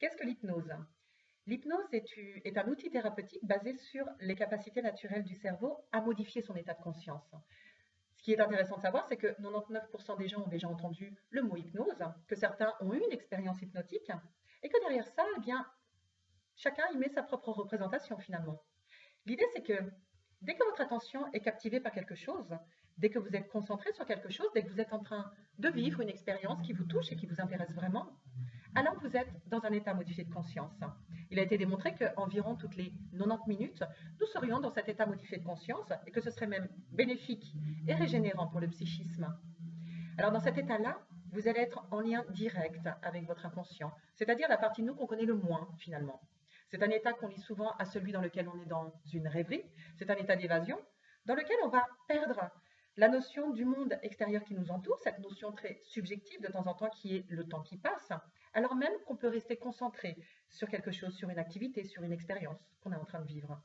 Qu'est-ce que l'hypnose? L'hypnose est un outil thérapeutique basé sur les capacités naturelles du cerveau à modifier son état de conscience. Ce qui est intéressant de savoir, c'est que 99% des gens ont déjà entendu le mot hypnose, que certains ont eu une expérience hypnotique, et que derrière ça, eh bien, chacun y met sa propre représentation finalement. L'idée, c'est que dès que votre attention est captivée par quelque chose, dès que vous êtes concentré sur quelque chose, dès que vous êtes en train de vivre une expérience qui vous touche et qui vous intéresse vraiment, alors vous êtes dans un état modifié de conscience. Il a été démontré qu'environ toutes les 90 minutes, nous serions dans cet état modifié de conscience et que ce serait même bénéfique et régénérant pour le psychisme. Alors dans cet état-là, vous allez être en lien direct avec votre inconscient, c'est-à-dire la partie de nous qu'on connaît le moins finalement. C'est un état qu'on lie souvent à celui dans lequel on est dans une rêverie, c'est un état d'évasion dans lequel on va perdre la notion du monde extérieur qui nous entoure, cette notion très subjective de temps en temps qui est le temps qui passe, alors même qu'on peut rester concentré sur quelque chose, sur une activité, sur une expérience qu'on est en train de vivre.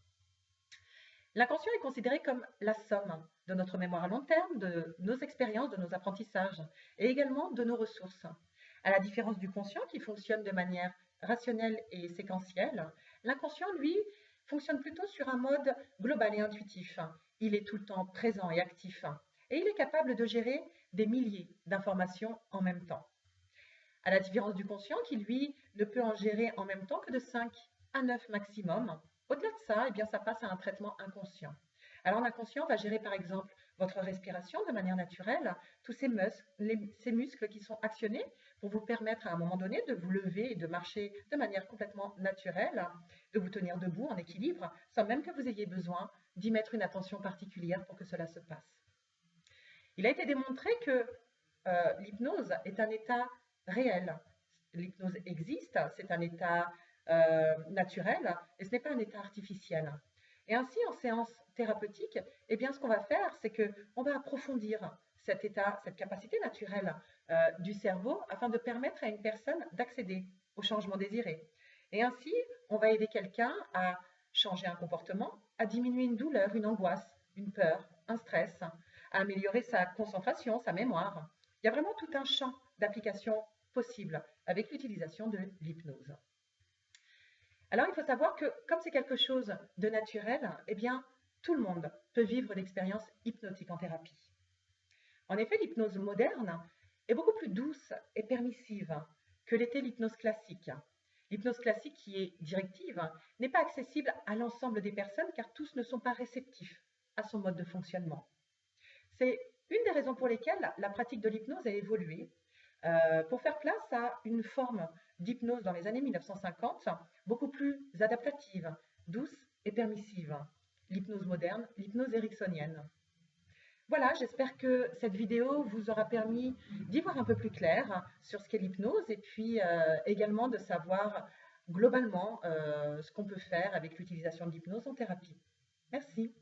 L'inconscient est considéré comme la somme de notre mémoire à long terme, de nos expériences, de nos apprentissages et également de nos ressources. À la différence du conscient qui fonctionne de manière rationnelle et séquentielle, l'inconscient, lui, fonctionne plutôt sur un mode global et intuitif. Il est tout le temps présent et actif et il est capable de gérer des milliers d'informations en même temps. À la différence du conscient qui, lui, ne peut en gérer en même temps que de 5 à 9 maximum. Au-delà de ça, eh bien, ça passe à un traitement inconscient. Alors l'inconscient va gérer par exemple votre respiration de manière naturelle, tous ces muscles qui sont actionnés pour vous permettre à un moment donné de vous lever et de marcher de manière complètement naturelle, de vous tenir debout en équilibre, sans même que vous ayez besoin d'y mettre une attention particulière pour que cela se passe. Il a été démontré que l'hypnose est un état réel. L'hypnose existe, c'est un état naturel et ce n'est pas un état artificiel. Et ainsi, en séance thérapeutique, eh bien, ce qu'on va faire, c'est qu'on va approfondir cet état, cette capacité naturelle du cerveau afin de permettre à une personne d'accéder au changement désiré. Et ainsi, on va aider quelqu'un à changer un comportement, à diminuer une douleur, une angoisse, une peur, un stress, à améliorer sa concentration, sa mémoire. Il y a vraiment tout un champ d'application possible avec l'utilisation de l'hypnose. Alors, il faut savoir que comme c'est quelque chose de naturel, eh bien, tout le monde peut vivre l'expérience hypnotique en thérapie. En effet, l'hypnose moderne est beaucoup plus douce et permissive que l'était l'hypnose classique. L'hypnose classique, qui est directive, n'est pas accessible à l'ensemble des personnes car tous ne sont pas réceptifs à son mode de fonctionnement. C'est une des raisons pour lesquelles la pratique de l'hypnose a évolué pour faire place à une forme d'hypnose dans les années 1950, beaucoup plus adaptative, douce et permissive. L'hypnose moderne, l'hypnose ericksonienne. Voilà, j'espère que cette vidéo vous aura permis d'y voir un peu plus clair sur ce qu'est l'hypnose et puis également de savoir globalement ce qu'on peut faire avec l'utilisation de l'hypnose en thérapie. Merci.